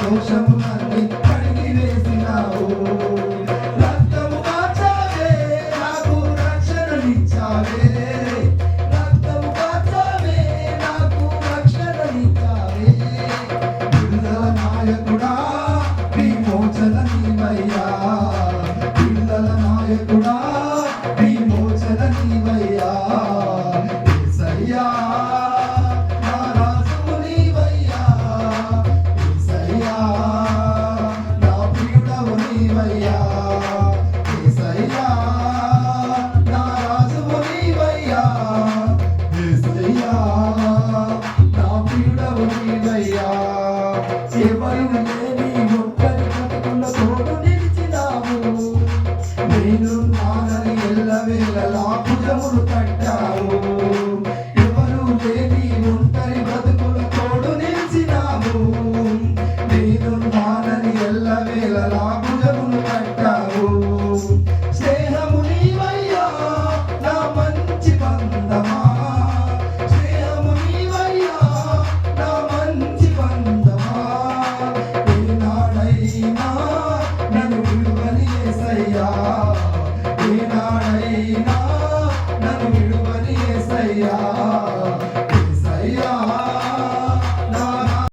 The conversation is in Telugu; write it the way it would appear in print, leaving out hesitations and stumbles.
దోషములన్నీ కడిగి వేసినావు. రక్తము కాచావే, నాకు రక్షణనిచ్చావే. రక్తము కాచావే, నాకు రక్షణనిచ్చావే. పిల్లల నాయకుడా, విమోచన నీవయ్యా. పిల్లల నాయకుడా, విమోచన నీవయ్యా. యేసయ్యా ఎవరు లేని ఒక్కరి బ్రతుకుల తోడు నిలిచినావు. నేను నానని ఎల్లవేళలా భుజములు కట్టావు. ఎవరు లేని ఒంటరి బ్రతుకుల తోడు నిలిచినావు. నేను నానని ఎల్లవేళలా భుజములు కట్టావు. స్నేహము నీవయ్యా, నా మంచి బంధమా. స్నేహము నీవయ్యా, నా మంచి బంధమా. ఏనాడైనా నన్ను విడువని యేసయ్యా. ఏనాడైనా నన్ను విడువని యేసయ్యా.